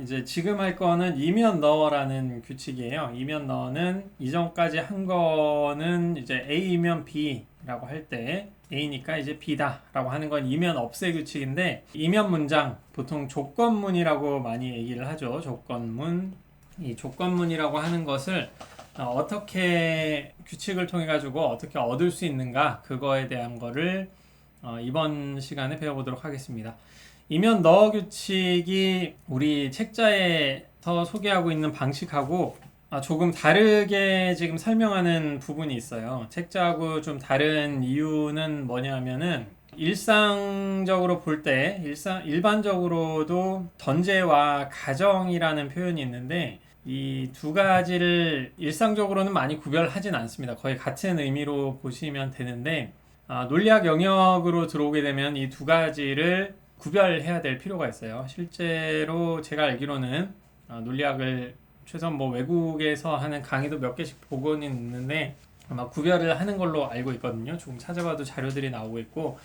이제 지금 할 거는 이면 너라는 규칙이에요. 이면 너는 이전까지 한 거는 이제 A면 B라고 할 때 A니까 이제 B다라고 하는 건 이면 없애 규칙인데, 이면 문장 보통 조건문이라고 많이 얘기를 하죠. 조건문. 이 조건문이라고 하는 것을 어떻게 규칙을 통해 가지고 어떻게 얻을 수 있는가, 그거에 대한 거를 이번 시간에 배워보도록 하겠습니다. 이면 너 규칙이 우리 책자에서 소개하고 있는 방식하고 조금 다르게 지금 설명하는 부분이 있어요. 책자하고 좀 다른 이유는 뭐냐면은, 일상적으로 볼 때 일반적으로도 전제와 가정이라는 표현이 있는데, 이 두 가지를 일상적으로는 많이 구별하진 않습니다. 거의 같은 의미로 보시면 되는데, 논리학 영역으로 들어오게 되면 이 두 가지를 구별해야 될 필요가 있어요. 실제로 제가 알기로는 논리학을 최소한 뭐 외국에서 하는 강의도 몇 개씩 보고는 있는데, 아마 구별을 하는 걸로 알고 있거든요. 조금 찾아봐도 자료들이 나오고 있고,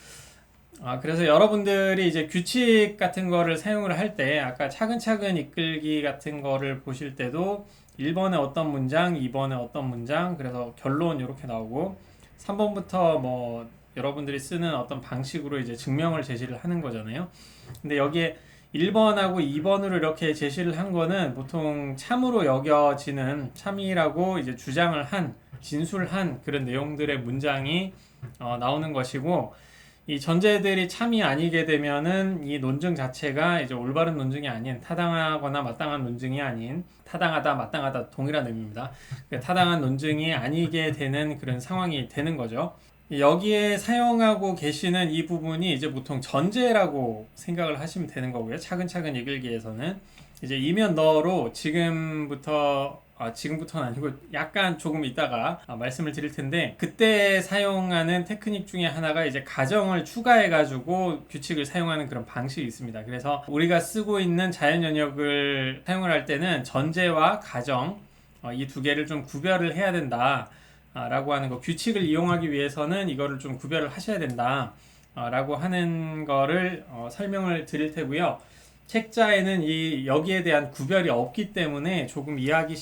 그래서 여러분들이 이제 규칙 같은 거를 사용을 할 때, 아까 차근차근 이끌기 같은 거를 보실 때도 1번에 어떤 문장, 2번에 어떤 문장, 그래서 결론 이렇게 나오고, 3번부터 뭐 여러분들이 쓰는 어떤 방식으로 이제 증명을 제시를 하는 거잖아요. 근데 여기에 1번하고 2번으로 이렇게 제시를 한 거는 보통 참으로 여겨지는, 참이라고 이제 주장을 한, 진술한 그런 내용들의 문장이 나오는 것이고, 이 전제들이 참이 아니게 되면은 이 논증 자체가 이제 올바른 논증이 아닌, 타당하거나 마땅한 논증이 아닌, 타당하다 마땅하다 동일한 의미입니다. 타당한 논증이 아니게 되는 그런 상황이 되는 거죠. 여기에 사용하고 계시는 이 부분이 이제 보통 전제라고 생각을 하시면 되는 거고요. 차근차근 읽을기에서는 이제 이면 너로 지금부터는 아니고 약간 조금 이따가 말씀을 드릴 텐데, 그때 사용하는 테크닉 중에 하나가 이제 가정을 추가해 가지고 규칙을 사용하는 그런 방식이 있습니다. 그래서 우리가 쓰고 있는 자연 연역을 사용을 할 때는 전제와 가정, 이 두 개를 좀 구별을 해야 된다 라고 하는 거, 규칙을 이용하기 위해서는 이거를 좀 구별을 하셔야 된다 라고 하는 거를 설명을 드릴 테고요. 책자에는 여기에 대한 구별이 없기 때문에 조금 이해하기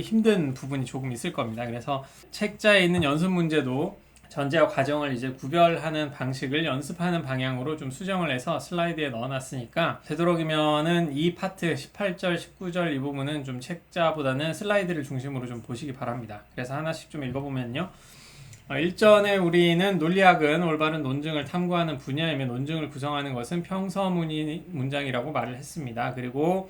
힘든 부분이 조금 있을 겁니다. 그래서 책자에 있는 연습 문제도 전제와 과정을 이제 구별하는 방식을 연습하는 방향으로 좀 수정을 해서 슬라이드에 넣어놨으니까, 되도록이면은 이 파트 18절, 19절 이 부분은 좀 책자보다는 슬라이드를 중심으로 좀 보시기 바랍니다. 그래서 하나씩 좀 읽어보면요. 일전에 우리는 논리학은 올바른 논증을 탐구하는 분야이며 논증을 구성하는 것은 평서문장이라고 말을 했습니다. 그리고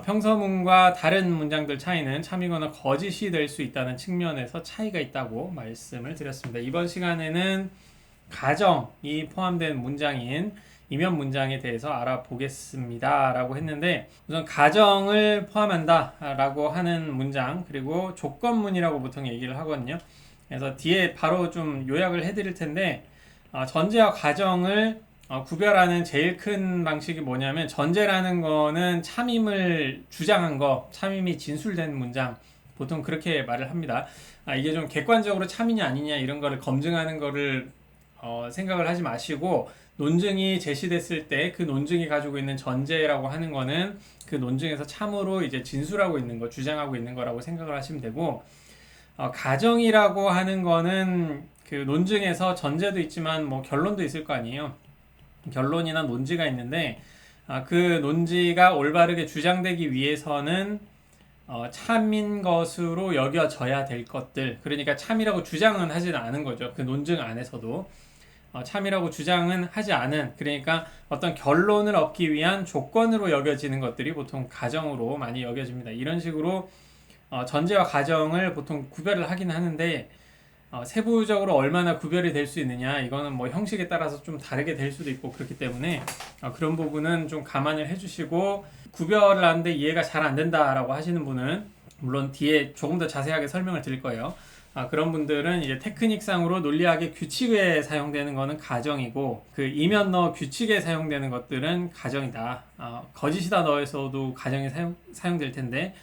평서문과 다른 문장들 차이는 참이거나 거짓이 될 수 있다는 측면에서 차이가 있다고 말씀을 드렸습니다. 이번 시간에는 가정이 포함된 문장인 이면 문장에 대해서 알아보겠습니다 라고 했는데, 우선 가정을 포함한다 라고 하는 문장, 그리고 조건문이라고 보통 얘기를 하거든요. 그래서 뒤에 바로 좀 요약을 해드릴 텐데, 전제와 가정을 구별하는 제일 큰 방식이 뭐냐면, 전제라는 거는 참임을 주장한 거, 참임이 진술된 문장, 보통 그렇게 말을 합니다. 이게 좀 객관적으로 참이냐 아니냐 이런 거를 검증하는 거를 생각을 하지 마시고, 논증이 제시됐을 때 그 논증이 가지고 있는 전제라고 하는 거는 그 논증에서 참으로 이제 진술하고 있는 거, 주장하고 있는 거라고 생각을 하시면 되고, 가정이라고 하는 거는 그 논증에서 전제도 있지만 뭐 결론도 있을 거 아니에요. 결론이나 논지가 있는데, 그 논지가 올바르게 주장되기 위해서는 참인 것으로 여겨져야 될 것들, 그러니까 참이라고 주장은 하지는 않은 거죠. 그 논증 안에서도 참이라고 주장은 하지 않은, 그러니까 어떤 결론을 얻기 위한 조건으로 여겨지는 것들이 보통 가정으로 많이 여겨집니다. 이런 식으로 전제와 가정을 보통 구별을 하긴 하는데, 세부적으로 얼마나 구별이 될 수 있느냐, 이거는 뭐 형식에 따라서 좀 다르게 될 수도 있고 그렇기 때문에 그런 부분은 좀 감안을 해주시고, 구별을 하는데 이해가 잘 안 된다라고 하시는 분은 물론 뒤에 조금 더 자세하게 설명을 드릴 거예요. 그런 분들은 이제 테크닉상으로 논리학의 규칙에 사용되는 거는 가정이고, 그 이면 너 규칙에 사용되는 것들은 가정이다. 거짓이다 너에서도 가정이 사용될 텐데,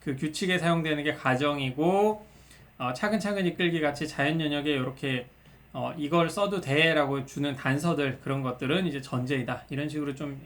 그 규칙에 사용되는 게 가정이고, 차근차근 이끌기 같이 자연 연역에 이렇게 이걸 써도 돼 라고 주는 단서들, 그런 것들은 이제 전제이다. 이런 식으로 좀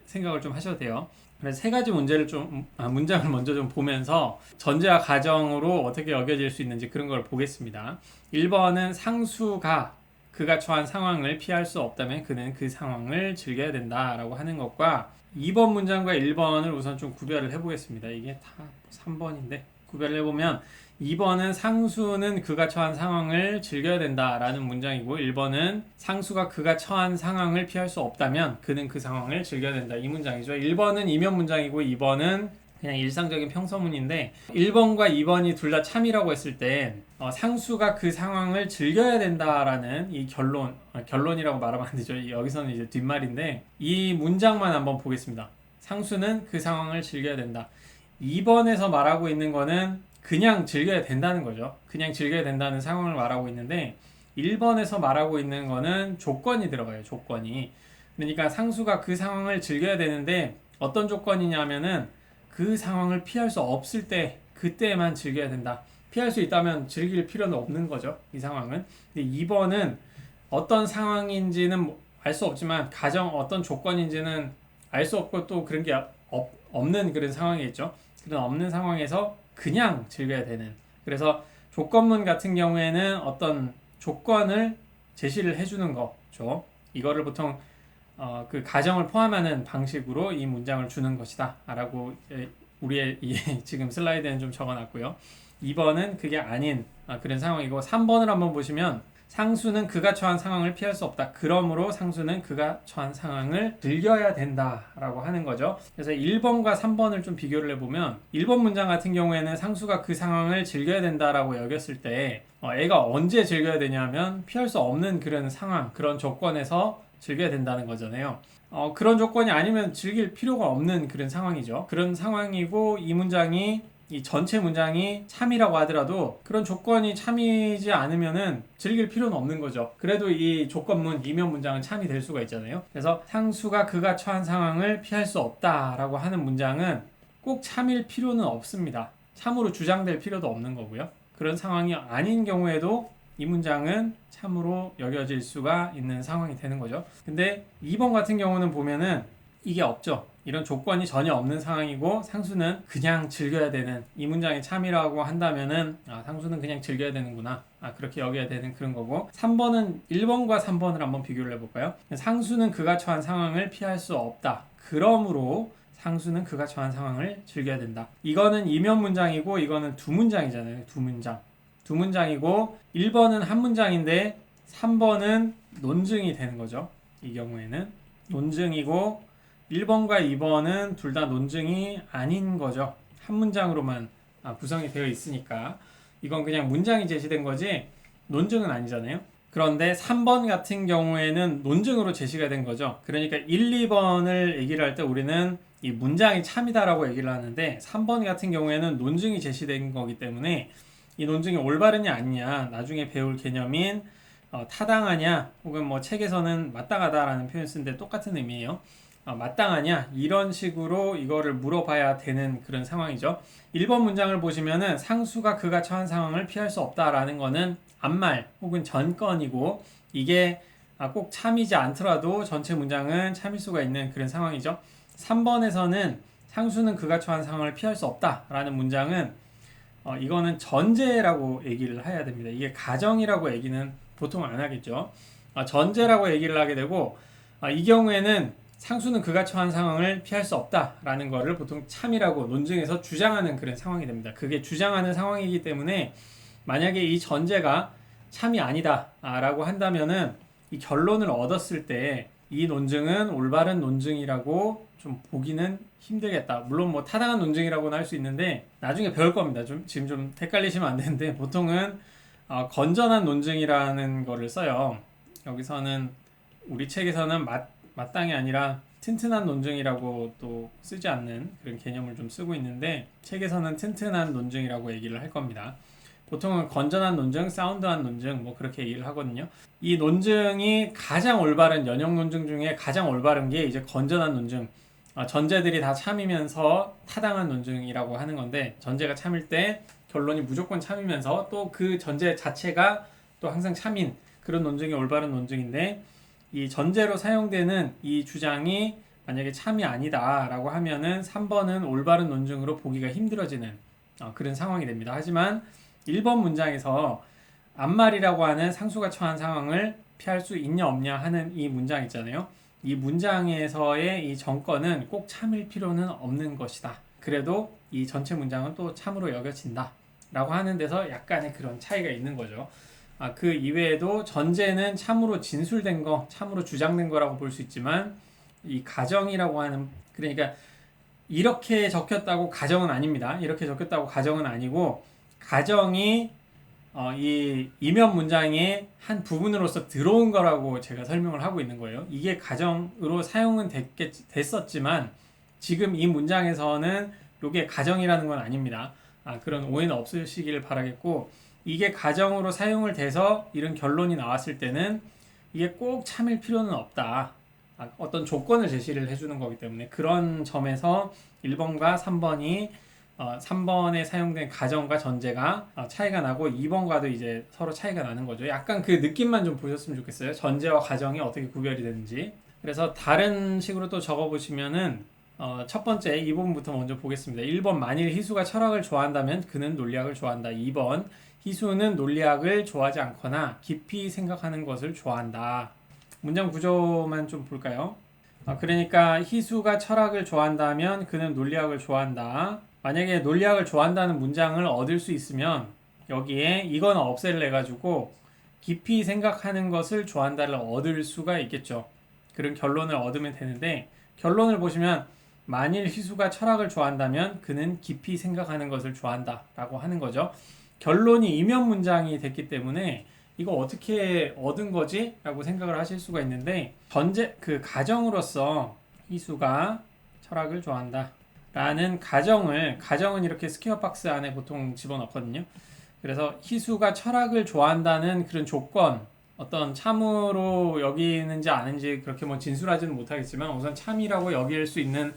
생각을 좀 하셔도 돼요. 그래서 세 가지 문장을 먼저 좀 보면서 전제와 가정으로 어떻게 여겨질 수 있는지 그런 걸 보겠습니다. 1번은 상수가 그가 처한 상황을 피할 수 없다면 그는 그 상황을 즐겨야 된다라고 하는 것과 2번 문장과 1번을 우선 좀 구별을 해보겠습니다. 이게 다 3번인데 구별을 해보면 2번은 상수는 그가 처한 상황을 즐겨야 된다라는 문장이고 1번은 상수가 그가 처한 상황을 피할 수 없다면 그는 그 상황을 즐겨야 된다 이 문장이죠. 1번은 이면 문장이고 2번은 그냥 일상적인 평서문인데 1번과 2번이 둘 다 참이라고 했을 때 상수가 그 상황을 즐겨야 된다라는 이 결론이라고 말하면 안 되죠. 여기서는 이제 뒷말인데 이 문장만 한번 보겠습니다. 상수는 그 상황을 즐겨야 된다. 2번에서 말하고 있는 거는 그냥 즐겨야 된다는 거죠. 그냥 즐겨야 된다는 상황을 말하고 있는데 1번에서 말하고 있는 거는 조건이 들어가요. 조건이. 그러니까 상수가 그 상황을 즐겨야 되는데 어떤 조건이냐면은 그 상황을 피할 수 없을 때 그때만 즐겨야 된다. 피할 수 있다면 즐길 필요는 없는 거죠. 이 상황은. 근데 2번은 어떤 상황인지는 알 수 없지만 어떤 조건인지는 알 수 없고 또 그런 게 없는 그런 상황이겠죠. 그런 없는 상황에서 그냥 즐겨야 되는. 그래서 조건문 같은 경우에는 어떤 조건을 제시를 해주는 거죠. 이거를 보통 그 가정을 포함하는 방식으로 이 문장을 주는 것이다 라고 우리의 지금 슬라이드에는 좀 적어놨고요. 2번은 그게 아닌 그런 상황이고 3번을 한번 보시면 상수는 그가 처한 상황을 피할 수 없다. 그러므로 상수는 그가 처한 상황을 즐겨야 된다라고 하는 거죠. 그래서 1번과 3번을 좀 비교를 해보면 1번 문장 같은 경우에는 상수가 그 상황을 즐겨야 된다라고 여겼을 때 애가 언제 즐겨야 되냐면 피할 수 없는 그런 상황, 그런 조건에서 즐겨야 된다는 거잖아요. 그런 조건이 아니면 즐길 필요가 없는 그런 상황이죠. 그런 상황이고 이 전체 문장이 참이라고 하더라도 그런 조건이 참이지 않으면은 즐길 필요는 없는 거죠. 그래도 이 조건문, 이면 문장은 참이 될 수가 있잖아요. 그래서 상수가 그가 처한 상황을 피할 수 없다라고 하는 문장은 꼭 참일 필요는 없습니다. 참으로 주장될 필요도 없는 거고요. 그런 상황이 아닌 경우에도 이 문장은 참으로 여겨질 수가 있는 상황이 되는 거죠. 근데 2번 같은 경우는 보면은 이게 없죠. 이런 조건이 전혀 없는 상황이고 상수는 그냥 즐겨야 되는, 이 문장이 참이라고 한다면은 상수는 그냥 즐겨야 되는구나, 그렇게 여겨야 되는 그런 거고, 3번은 1번과 3번을 한번 비교를 해볼까요? 상수는 그가 처한 상황을 피할 수 없다. 그러므로 상수는 그가 처한 상황을 즐겨야 된다. 이거는 이면 문장이고 이거는 두 문장이잖아요. 두 문장이고 1번은 한 문장인데 3번은 논증이 되는 거죠. 이 경우에는 논증이고 1번과 2번은 둘 다 논증이 아닌 거죠. 한 문장으로만 구성이 되어 있으니까 이건 그냥 문장이 제시된 거지 논증은 아니잖아요. 그런데 3번 같은 경우에는 논증으로 제시가 된 거죠. 그러니까 1, 2번을 얘기를 할 때 우리는 이 문장이 참이다라고 얘기를 하는데 3번 같은 경우에는 논증이 제시된 거기 때문에 이 논증이 올바르냐 아니냐, 나중에 배울 개념인 타당하냐 혹은 뭐 책에서는 마땅하다라는 표현 쓰는데 똑같은 의미예요. 마땅하냐 이런 식으로 이거를 물어봐야 되는 그런 상황이죠. 1번 문장을 보시면은 상수가 그가 처한 상황을 피할 수 없다라는 거는 앞말 혹은 전건이고 이게 꼭 참이지 않더라도 전체 문장은 참일 수가 있는 그런 상황이죠. 3번에서는 상수는 그가 처한 상황을 피할 수 없다라는 문장은 이거는 전제라고 얘기를 해야 됩니다. 이게 가정이라고 얘기는 보통 안 하겠죠. 전제라고 얘기를 하게 되고 이 경우에는 상수는 그가 처한 상황을 피할 수 없다라는 거를 보통 참이라고 논증에서 주장하는 그런 상황이 됩니다. 그게 주장하는 상황이기 때문에 만약에 이 전제가 참이 아니다라고 한다면은 이 결론을 얻었을 때 이 논증은 올바른 논증이라고 좀 보기는 힘들겠다. 물론 뭐 타당한 논증이라고는 할 수 있는데 나중에 배울 겁니다. 지금 좀 헷갈리시면 안 되는데 보통은 건전한 논증이라는 거를 써요. 여기서는 우리 책에서는 마땅이 아니라 튼튼한 논증이라고 또 쓰지 않는 그런 개념을 좀 쓰고 있는데 책에서는 튼튼한 논증이라고 얘기를 할 겁니다. 보통은 건전한 논증, 사운드한 논증 뭐 그렇게 얘기를 하거든요. 이 논증이 가장 올바른 연역 논증 중에 가장 올바른 게 이제 건전한 논증, 전제들이 다 참이면서 타당한 논증이라고 하는 건데 전제가 참일 때 결론이 무조건 참이면서 또 그 전제 자체가 또 항상 참인 그런 논증이 올바른 논증인데 이 전제로 사용되는 이 주장이 만약에 참이 아니다 라고 하면은 3번은 올바른 논증으로 보기가 힘들어지는 그런 상황이 됩니다. 하지만 1번 문장에서 암말이라고 하는 상수가 처한 상황을 피할 수 있냐 없냐 하는 이 문장 있잖아요. 이 문장에서의 이 정건은 꼭 참일 필요는 없는 것이다. 그래도 이 전체 문장은 또 참으로 여겨진다 라고 하는 데서 약간의 그런 차이가 있는 거죠. 그 이외에도 전제는 참으로 진술된 거, 참으로 주장된 거라고 볼 수 있지만 이 가정이라고 하는, 그러니까 이렇게 적혔다고 가정은 아닙니다. 이렇게 적혔다고 가정은 아니고, 가정이 이 이면 문장의 한 부분으로서 들어온 거라고 제가 설명을 하고 있는 거예요. 이게 가정으로 사용은 됐었지만 지금 이 문장에서는 이게 가정이라는 건 아닙니다. 그런 오해는 없으시길 바라겠고, 이게 가정으로 사용을 돼서 이런 결론이 나왔을 때는 이게 꼭 참일 필요는 없다. 어떤 조건을 제시를 해주는 거기 때문에 그런 점에서 1번과 3번이 3번에 사용된 가정과 전제가 차이가 나고 2번과도 이제 서로 차이가 나는 거죠. 약간 그 느낌만 좀 보셨으면 좋겠어요. 전제와 가정이 어떻게 구별이 되는지. 그래서 다른 식으로 또 적어보시면은 첫 번째 이 부분부터 먼저 보겠습니다. 1번 만일 희수가 철학을 좋아한다면 그는 논리학을 좋아한다. 2번 희수는 논리학을 좋아하지 않거나 깊이 생각하는 것을 좋아한다. 문장 구조만 좀 볼까요? 그러니까 희수가 철학을 좋아한다면 그는 논리학을 좋아한다. 만약에 논리학을 좋아한다는 문장을 얻을 수 있으면 여기에 이건 없애를 해가지고 깊이 생각하는 것을 좋아한다를 얻을 수가 있겠죠. 그런 결론을 얻으면 되는데, 결론을 보시면 만일 희수가 철학을 좋아한다면 그는 깊이 생각하는 것을 좋아한다 라고 하는 거죠. 결론이 이면 문장이 됐기 때문에 이거 어떻게 얻은 거지? 라고 생각을 하실 수가 있는데, 전제 그 가정으로서 희수가 철학을 좋아한다 라는 가정은 이렇게 스퀘어 박스 안에 보통 집어넣거든요. 그래서 희수가 철학을 좋아한다는 그런 조건, 어떤 참으로 여기는지 아닌지 그렇게 뭐 진술하지는 못하겠지만 우선 참이라고 여길 수 있는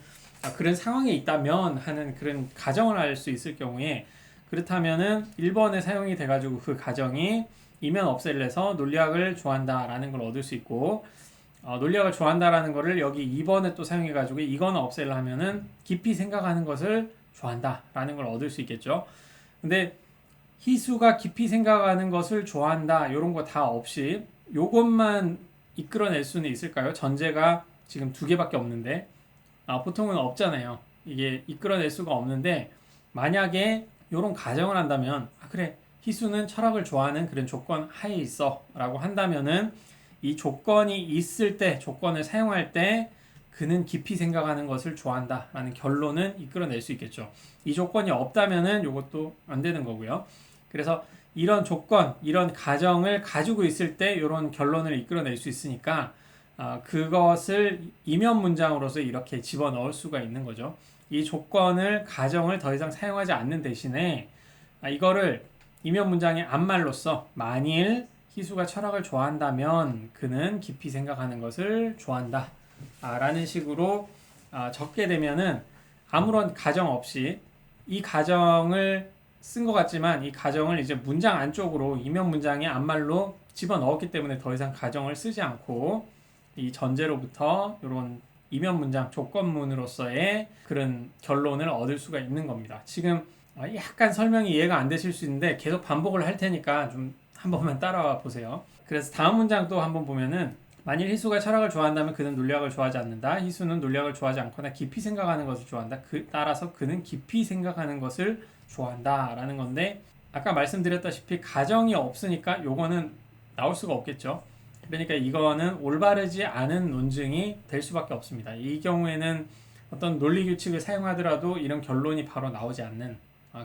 그런 상황에 있다면 하는 그런 가정을 할 수 있을 경우에, 그렇다면은 1번에 사용이 돼가지고 그 가정이 이면 없애를 해서 논리학을 좋아한다라는 걸 얻을 수 있고, 논리학을 좋아한다라는 거를 여기 2번에 또 사용해가지고 이건 없애를 하면은 깊이 생각하는 것을 좋아한다라는 걸 얻을 수 있겠죠. 근데 희수가 깊이 생각하는 것을 좋아한다 이런 거 다 없이 요것만 이끌어낼 수는 있을까요? 전제가 지금 2개밖에 없는데 보통은 없잖아요. 이게 이끌어낼 수가 없는데, 만약에 이런 가정을 한다면 그래 희수는 철학을 좋아하는 그런 조건 하에 있어 라고 한다면은 이 조건이 있을 때, 조건을 사용할 때 그는 깊이 생각하는 것을 좋아한다 라는 결론은 이끌어낼 수 있겠죠. 이 조건이 없다면은 이것도 안 되는 거고요. 그래서 이런 조건, 이런 가정을 가지고 있을 때 이런 결론을 이끌어낼 수 있으니까 그것을 이면 문장으로서 이렇게 집어넣을 수가 있는 거죠. 이 조건을, 가정을 더 이상 사용하지 않는 대신에 이거를 이면 문장의 앞말로써 만일 희수가 철학을 좋아한다면 그는 깊이 생각하는 것을 좋아한다 라는 식으로 적게 되면은 아무런 가정 없이 이 가정을 쓴 것 같지만 이 가정을 이제 문장 안쪽으로 이면 문장의 앞말로 집어넣었기 때문에 더 이상 가정을 쓰지 않고 이 전제로부터 이런 이면 문장 조건문으로서의 그런 결론을 얻을 수가 있는 겁니다. 지금 약간 설명이 이해가 안 되실 수 있는데 계속 반복을 할 테니까 좀 한 번만 따라와 보세요. 그래서 다음 문장 또 한번 보면은 만일 희수가 철학을 좋아한다면 그는 논리학을 좋아하지 않는다. 희수는 논리학을 좋아하지 않거나 깊이 생각하는 것을 좋아한다. 따라서 그는 깊이 생각하는 것을 좋아한다 라는 건데, 아까 말씀드렸다시피 가정이 없으니까 요거는 나올 수가 없겠죠. 그러니까 이거는 올바르지 않은 논증이 될 수밖에 없습니다. 이 경우에는 어떤 논리 규칙을 사용하더라도 이런 결론이 바로 나오지 않는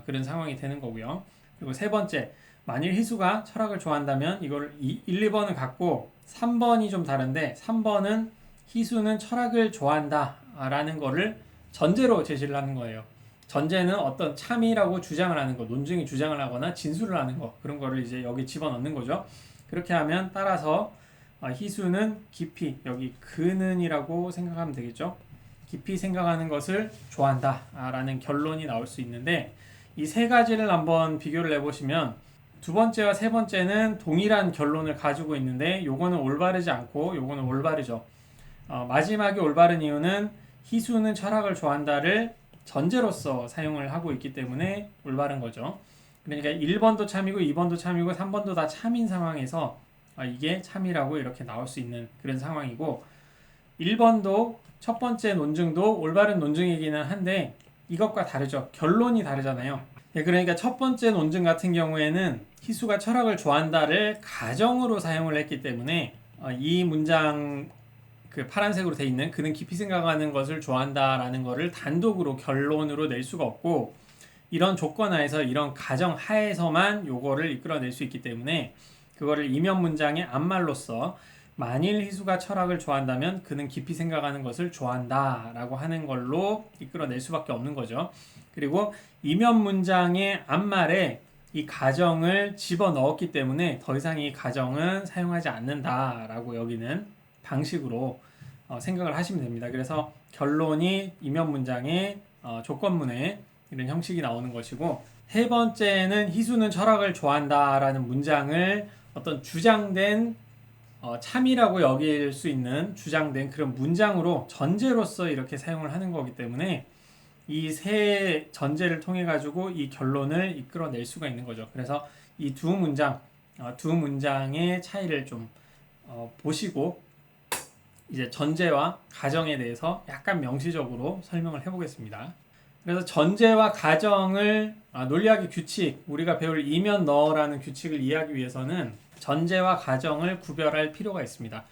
그런 상황이 되는 거고요. 그리고 세 번째, 만일 희수가 철학을 좋아한다면 이걸 1, 2번은 같고 3번이 좀 다른데, 3번은 희수는 철학을 좋아한다 라는 거를 전제로 제시를 하는 거예요. 전제는 어떤 참이라고 주장을 하는 거, 논증이 주장을 하거나 진술을 하는 거, 그런 거를 이제 여기 집어넣는 거죠. 그렇게 하면 따라서 희수는 깊이, 여기 그는이라고 생각하면 되겠죠. 깊이 생각하는 것을 좋아한다 라는 결론이 나올 수 있는데, 이 세 가지를 한번 비교를 해보시면 두 번째와 세 번째는 동일한 결론을 가지고 있는데 요거는 올바르지 않고 요거는 올바르죠. 마지막에 올바른 이유는 희수는 철학을 좋아한다를 전제로서 사용을 하고 있기 때문에 올바른 거죠. 그러니까 1번도 참이고 2번도 참이고 3번도 다 참인 상황에서 이게 참이라고 이렇게 나올 수 있는 그런 상황이고, 1번도 첫 번째 논증도 올바른 논증이기는 한데 이것과 다르죠. 결론이 다르잖아요. 그러니까 첫 번째 논증 같은 경우에는 희수가 철학을 좋아한다를 가정으로 사용을 했기 때문에 이 문장 그 파란색으로 돼 있는 그는 깊이 생각하는 것을 좋아한다라는 것을 단독으로 결론으로 낼 수가 없고, 이런 조건 하에서 이런 가정 하에서만 요거를 이끌어낼 수 있기 때문에 그거를 이면 문장의 앞말로서 만일 희수가 철학을 좋아한다면 그는 깊이 생각하는 것을 좋아한다 라고 하는 걸로 이끌어낼 수밖에 없는 거죠. 그리고 이면 문장의 앞말에 이 가정을 집어넣었기 때문에 더 이상 이 가정은 사용하지 않는다 라고 여기는 방식으로 생각을 하시면 됩니다. 그래서 결론이 이면 문장의 조건문에 이런 형식이 나오는 것이고, 세 번째는 희수는 철학을 좋아한다라는 문장을 어떤 주장된 참이라고 여길 수 있는 주장된 그런 문장으로 전제로서 이렇게 사용을 하는 거기 때문에 이 세 전제를 통해 가지고 이 결론을 이끌어낼 수가 있는 거죠. 그래서 이 두 문장의 차이를 좀 보시고 이제 전제와 가정에 대해서 약간 명시적으로 설명을 해보겠습니다. 그래서 전제와 가정을 논리학의 규칙, 우리가 배울 이면 너라는 규칙을 이해하기 위해서는 전제와 가정을 구별할 필요가 있습니다.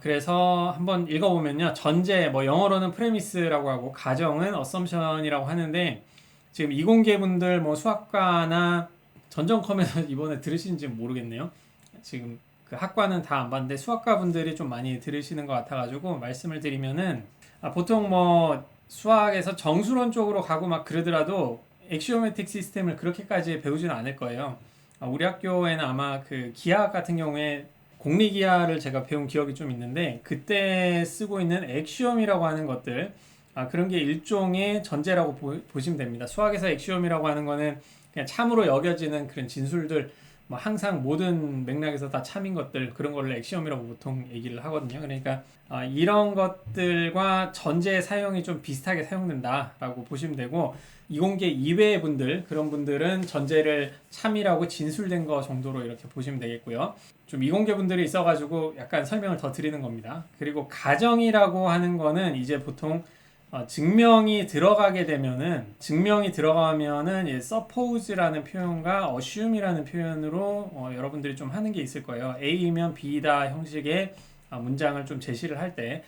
그래서 한번 읽어보면요, 전제, 뭐 영어로는 프레미스라고 하고 가정은 어썸션이라고 하는데, 지금 이공계분들 뭐 수학과나 전전컴에서 이번에 들으시는지 모르겠네요. 지금 그 학과는 다 안 봤는데 수학과 분들이 좀 많이 들으시는 것 같아가지고 말씀을 드리면은, 보통 뭐 수학에서 정수론 쪽으로 가고 막 그러더라도 액시오매틱 시스템을 그렇게까지 배우지는 않을 거예요. 우리 학교에는 아마 그 기하학 같은 경우에 공리기하를 제가 배운 기억이 좀 있는데, 그때 쓰고 있는 액시옴이라고 하는 것들, 그런 게 일종의 전제라고 보시면 됩니다. 수학에서 액시옴이라고 하는 거는 그냥 참으로 여겨지는 그런 진술들, 뭐 항상 모든 맥락에서 다 참인 것들, 그런 거를 액시옴이라고 보통 얘기를 하거든요. 그러니까 이런 것들과 전제의 사용이 좀 비슷하게 사용된다라고 보시면 되고, 이공계 이외의 분들, 그런 분들은 전제를 참이라고 진술된 거 정도로 이렇게 보시면 되겠고요. 좀 이공계 분들이 있어가지고 약간 설명을 더 드리는 겁니다. 그리고 가정이라고 하는 거는 이제 보통 증명이 들어가면은 suppose라는 표현과 assume이라는 표현으로 여러분들이 좀 하는 게 있을 거예요. A이면 B다 형식의 문장을 좀 제시를 할 때,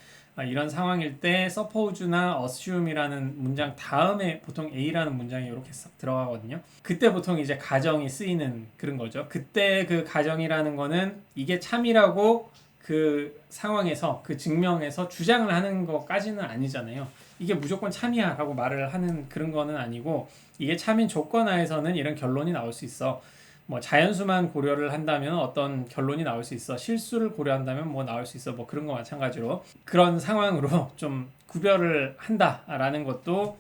이런 상황일 때 suppose나 assume이라는 문장 다음에 보통 A라는 문장이 이렇게 싹 들어가거든요. 그때 보통 이제 가정이 쓰이는 그런 거죠. 그때 그 가정이라는 거는 이게 참이라고 그 상황에서 그 증명에서 주장을 하는 것까지는 아니잖아요. 이게 무조건 참이야 라고 말을 하는 그런 거는 아니고, 이게 참인 조건 하에서는 이런 결론이 나올 수 있어. 뭐 자연수만 고려를 한다면 어떤 결론이 나올 수 있어. 실수를 고려한다면 뭐 나올 수 있어. 뭐 그런 거 마찬가지로 그런 상황으로 좀 구별을 한다라는 것도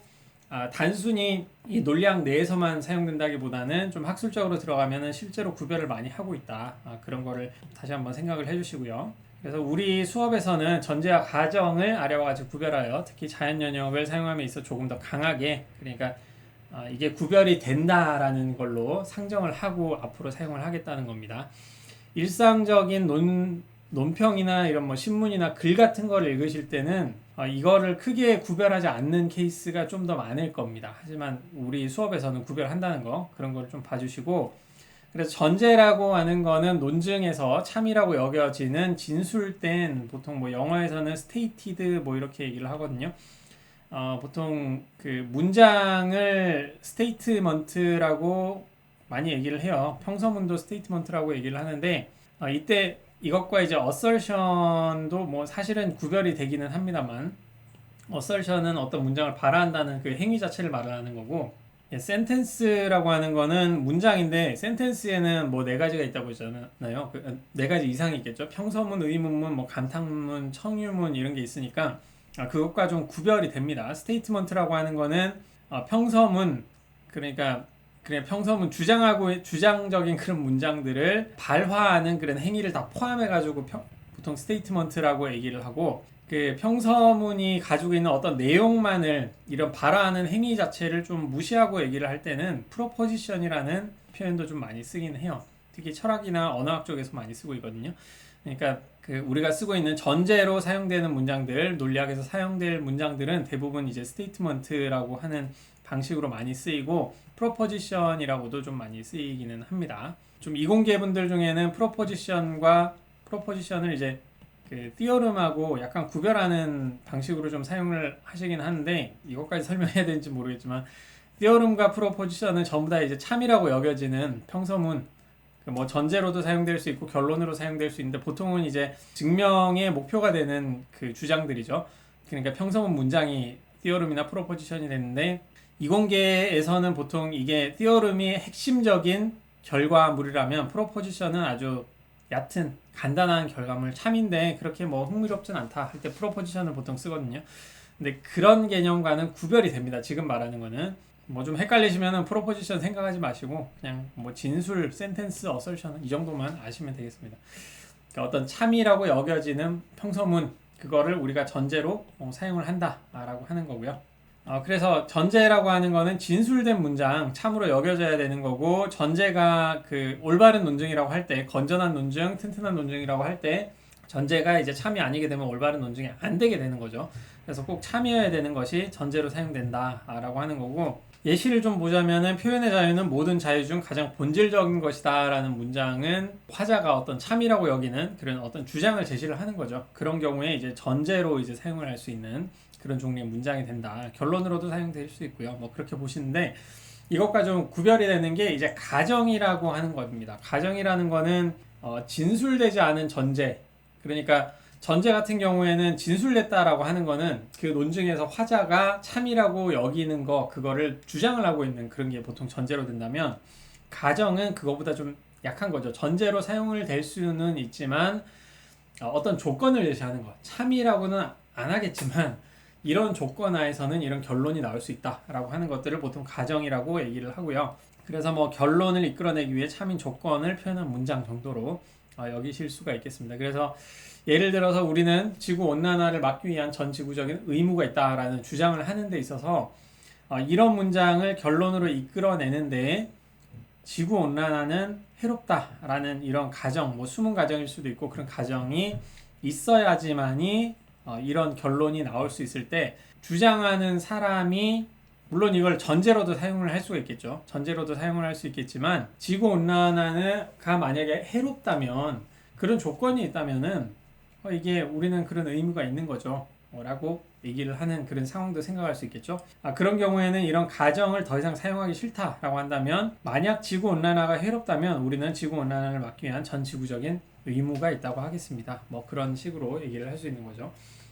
단순히 이 논리학 내에서만 사용된다기보다는 좀 학술적으로 들어가면은 실제로 구별을 많이 하고 있다. 그런 거를 다시 한번 생각을 해주시고요. 그래서 우리 수업에서는 전제와 가정을 아래와 같이 구별하여 특히 자연 연역을 사용함에 있어 조금 더 강하게, 그러니까 이게 구별이 된다라는 걸로 상정을 하고 앞으로 사용을 하겠다는 겁니다. 일상적인 논평이나 이런 뭐 신문이나 글 같은 거를 읽으실 때는 이거를 크게 구별하지 않는 케이스가 좀 더 많을 겁니다. 하지만 우리 수업에서는 구별한다는 거, 그런 걸 좀 봐주시고, 그래서 전제라고 하는 거는 논증에서 참이라고 여겨지는 진술된, 보통 뭐 영어에서는 stated 뭐 이렇게 얘기를 하거든요. 보통 그 문장을 statement라고 많이 얘기를 해요. 평서문도 statement라고 얘기를 하는데, 이때 이것과 이제 assertion도 뭐 사실은 구별이 되기는 합니다만, assertion은 어떤 문장을 발화한다는 그 행위 자체를 말하는 거고, 센텐스라고 하는 거는 문장인데, 센텐스에는 뭐 네 가지가 있다고 했잖아요. 네 가지 이상이 있겠죠. 평서문, 의문문, 뭐 감탄문, 청유문 이런 게 있으니까 그것과 좀 구별이 됩니다. 스테이트먼트라고 하는 거는 평서문, 그러니까 그냥 평서문 주장적인 그런 문장들을 발화하는 그런 행위를 다 포함해 가지고 보통 스테이트먼트라고 얘기를 하고, 그 평서문이 가지고 있는 어떤 내용만을 이런 발화하는 행위 자체를 좀 무시하고 얘기를 할 때는 프로포지션이라는 표현도 좀 많이 쓰긴 해요. 특히 철학이나 언어학 쪽에서 많이 쓰고 있거든요. 그러니까 그 우리가 쓰고 있는 전제로 사용되는 문장들, 논리학에서 사용될 문장들은 대부분 이제 스테이트먼트라고 하는 방식으로 많이 쓰이고 프로포지션이라고도 좀 많이 쓰이기는 합니다. 좀 이공계 분들 중에는 프로포지션을 이제 그 티어름하고 약간 구별하는 방식으로 좀 사용을 하시긴 하는데 이것까지 설명해야 되는지 모르겠지만 티어름과 프로포지션은 전부 다 이제 참이라고 여겨지는 평서문 뭐 전제로도 사용될 수 있고 결론으로 사용될 수 있는데 보통은 이제 증명의 목표가 되는 그 주장들이죠. 그러니까 평서문 문장이 티어름이나 프로포지션이 되는데 이공계에서는 보통 이게 티어름이 핵심적인 결과물이라면 프로포지션은 아주 얕은 간단한 결과물 참인데 그렇게 뭐 흥미롭진 않다 할 때 프로포지션을 보통 쓰거든요. 근데 그런 개념과는 구별이 됩니다. 지금 말하는 거는 뭐 좀 헷갈리시면은 프로포지션 생각하지 마시고 그냥 뭐 진술, 센텐스, 어설션 이 정도만 아시면 되겠습니다. 그러니까 어떤 참이라고 여겨지는 평서문 그거를 우리가 전제로 사용을 한다라고 하는 거고요. 그래서 전제라고 하는 거는 진술된 문장 참으로 여겨져야 되는 거고 전제가 그 올바른 논증이라고 할 때 건전한 논증, 튼튼한 논증이라고 할 때 전제가 이제 참이 아니게 되면 올바른 논증이 안 되게 되는 거죠. 그래서 꼭 참이어야 되는 것이 전제로 사용된다라고 하는 거고 예시를 좀 보자면은 표현의 자유는 모든 자유 중 가장 본질적인 것이다라는 문장은 화자가 어떤 참이라고 여기는 그런 어떤 주장을 제시를 하는 거죠. 그런 경우에 이제 전제로 이제 사용을 할 수 있는 그런 종류의 문장이 된다. 결론으로도 사용될 수 있고요. 뭐 그렇게 보시는데 이것과 좀 구별이 되는 게 이제 가정이라고 하는 겁니다. 가정이라는 거는 진술되지 않은 전제. 그러니까 전제 같은 경우에는 진술됐다라고 하는 거는 그 논증에서 화자가 참이라고 여기는 거 그거를 주장을 하고 있는 그런 게 보통 전제로 된다면 가정은 그거보다 좀 약한 거죠. 전제로 사용을 될 수는 있지만 어떤 조건을 제시하는 것. 참이라고는 안 하겠지만 이런 조건 하에서는 이런 결론이 나올 수 있다라고 하는 것들을 보통 가정이라고 얘기를 하고요. 그래서 뭐 결론을 이끌어내기 위해 참인 조건을 표현한 문장 정도로 여기실 수가 있겠습니다. 그래서 예를 들어서 우리는 지구온난화를 막기 위한 전 지구적인 의무가 있다라는 주장을 하는 데 있어서 이런 문장을 결론으로 이끌어내는데 지구온난화는 해롭다라는 이런 가정, 뭐 숨은 가정일 수도 있고 그런 가정이 있어야지만이 이런 결론이 나올 수 있을 때 주장하는 사람이 물론 이걸 전제로도 사용을 할 수가 있겠죠. 전제로도 사용을 할 수 있겠지만 지구온난화가 만약에 해롭다면 그런 조건이 있다면은 이게 우리는 그런 의무가 있는 거죠. 라고 얘기를 하는 그런 상황도 생각할 수 있겠죠. 그런 경우에는 이런 가정을 더 이상 사용하기 싫다라고 한다면 만약 지구온난화가 해롭다면 우리는 지구온난화를 막기 위한 전 지구적인 의무가 있다고 하겠습니다. 뭐 그런 식으로 얘기를 할 수 있는 거죠.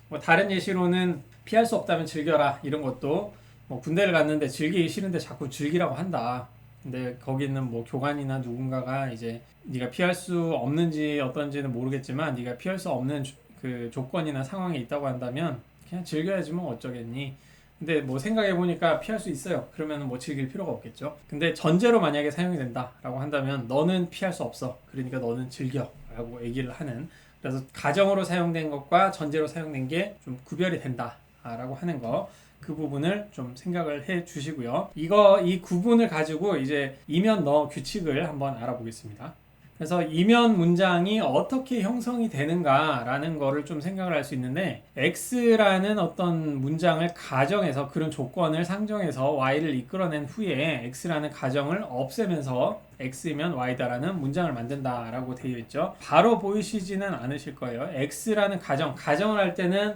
뭐 다른 예시로는 피할 수 없다면 즐겨라 이런 것도 뭐 군대를 갔는데 즐기기 싫은데 자꾸 즐기라고 한다. 근데 거기는 뭐 교관이나 누군가가 이제 네가 피할 수 없는지 어떤지는 모르겠지만 네가 피할 수 없는 그 조건이나 상황이 있다고 한다면 그냥 즐겨야지 뭐 어쩌겠니. 근데 뭐 생각해 보니까 피할 수 있어요. 그러면 뭐 즐길 필요가 없겠죠. 근데 전제로 만약에 사용이 된다라고 한다면 너는 피할 수 없어. 그러니까 너는 즐겨라고 얘기를 하는. 그래서 가정으로 사용된 것과 전제로 사용된 게 좀 구별이 된다라고 하는 거. 그 부분을 좀 생각을 해 주시고요. 이 구분을 가지고 이제 이면 너 규칙을 한번 알아보겠습니다. 그래서 이면 문장이 어떻게 형성이 되는가라는 거를 좀 생각을 할 수 있는데 X라는 어떤 문장을 가정해서 그런 조건을 상정해서 Y를 이끌어낸 후에 X라는 가정을 없애면서 X면 Y다라는 문장을 만든다라고 되어 있죠. 바로 보이시지는 않으실 거예요. X라는 가정을 할 때는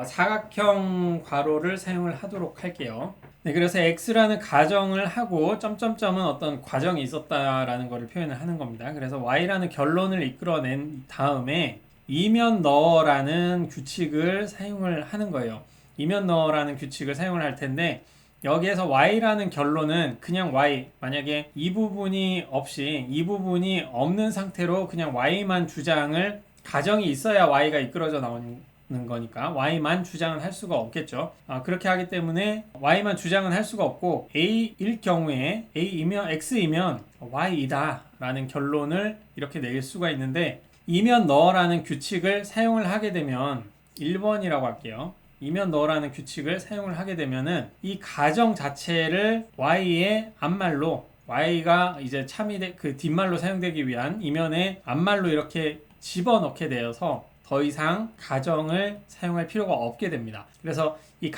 사각형 괄호를 사용을 하도록 할게요. 네, 그래서 X라는 가정을 하고 점점점은 어떤 과정이 있었다라는 것을 표현을 하는 겁니다. 그래서 Y라는 결론을 이끌어낸 다음에 이면 너라는 규칙을 사용을 하는 거예요. 이면 너라는 규칙을 사용을 할 텐데 여기에서 Y라는 결론은 그냥 Y, 만약에 이 부분이 없는 상태로 그냥 Y만 주장을 가정이 있어야 Y가 이끌어져 나오는 거니까 Y만 주장을 할 수가 없겠죠. 그렇게 하기 때문에 Y만 주장은 할 수가 없고 A일 경우에 X이면 Y이다 라는 결론을 이렇게 낼 수가 있는데 이면 너라는 규칙을 사용을 하게 되면 1번이라고 할게요. 이면 너라는 규칙을 사용을 하게 되면은 이 가정 자체를 y의 앞말로, y가 이제 그 뒷말로 사용되기 위한 이면의 앞말로 이렇게 집어넣게 되어서 더 이상 가정을 사용할 필요가 없게 됩니다. 그래서 이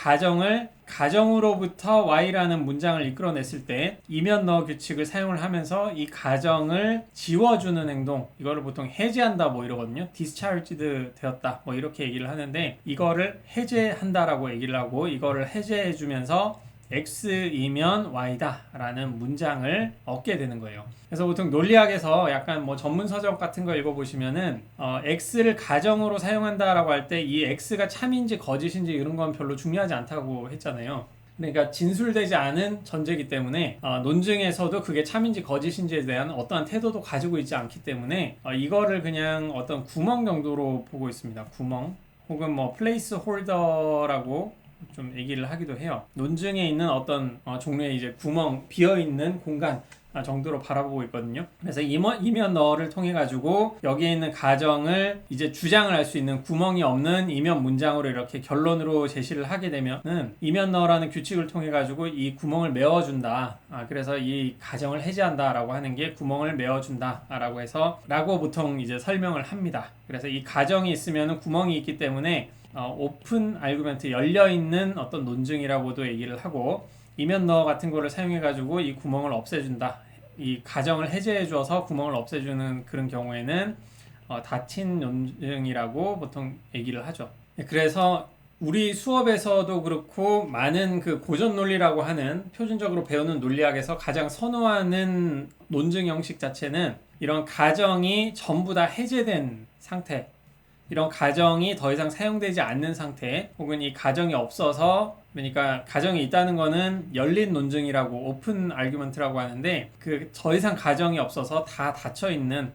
가정으로부터 y라는 문장을 이끌어냈을 때 이면 너 규칙을 사용을 하면서 이 가정을 지워주는 행동, 이거를 보통 해제한다 뭐 이러거든요. discharged 되었다 뭐 이렇게 얘기를 하는데, 이거를 해제한다라고 얘기를 하고, 이거를 해제해주면서 x이면 y다 라는 문장을 얻게 되는 거예요. 그래서 보통 논리학에서 약간 뭐 전문 서적 같은 거 읽어보시면은 x를 가정으로 사용한다 라고 할 때 이 x가 참인지 거짓인지 이런 건 별로 중요하지 않다고 했잖아요. 그러니까 진술되지 않은 전제이기 때문에 논증에서도 그게 참인지 거짓인지에 대한 어떠한 태도도 가지고 있지 않기 때문에 이거를 그냥 어떤 구멍 정도로 보고 있습니다. 구멍, 혹은 뭐 플레이스 홀더라고 좀 얘기를 하기도 해요. 논증에 있는 어떤 종류의 이제 구멍, 비어있는 공간 정도로 바라보고 있거든요. 그래서 이면 너를 통해 가지고 여기에 있는 가정을 이제 주장을 할 수 있는 구멍이 없는 이면 문장으로 이렇게 결론으로 제시를 하게 되면은 이면 너라는 규칙을 통해 가지고 이 구멍을 메워준다. 그래서 이 가정을 해제한다라고 하는 게 구멍을 메워준다라고 해서 라고 보통 이제 설명을 합니다. 그래서 이 가정이 있으면은 구멍이 있기 때문에 오픈 아르구멘트, 열려있는 어떤 논증이라고도 얘기를 하고, 이면 너 같은 거를 사용해 가지고 이 구멍을 없애준다, 이 가정을 해제해 줘서 구멍을 없애주는 그런 경우에는 닫힌 논증이라고 보통 얘기를 하죠. 그래서 우리 수업에서도 그렇고 많은 그 고전 논리라고 하는 표준적으로 배우는 논리학에서 가장 선호하는 논증 형식 자체는 이런 가정이 전부 다 해제된 상태, 이런 가정이 더 이상 사용되지 않는 상태, 혹은 이 가정이 없어서, 그러니까 가정이 있다는 거는 열린 논증이라고, 오픈 아르규먼트라고 하는데, 그 더 이상 가정이 없어서 다 닫혀 있는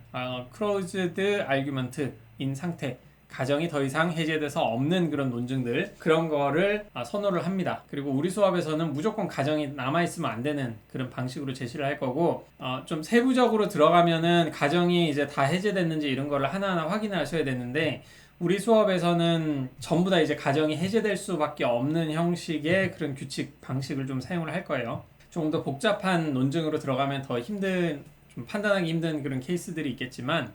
closed argument인 상태, 가정이 더 이상 해제돼서 없는 그런 논증들, 그런 거를 선호를 합니다. 그리고 우리 수업에서는 무조건 가정이 남아있으면 안 되는 그런 방식으로 제시를 할 거고, 좀 세부적으로 들어가면은 가정이 이제 다 해제됐는지 이런 거를 하나하나 확인하셔야 되는데, 우리 수업에서는 전부 다 이제 가정이 해제될 수밖에 없는 형식의 그런 규칙 방식을 좀 사용을 할 거예요. 조금 더 복잡한 논증으로 들어가면 더 좀 판단하기 힘든 그런 케이스들이 있겠지만,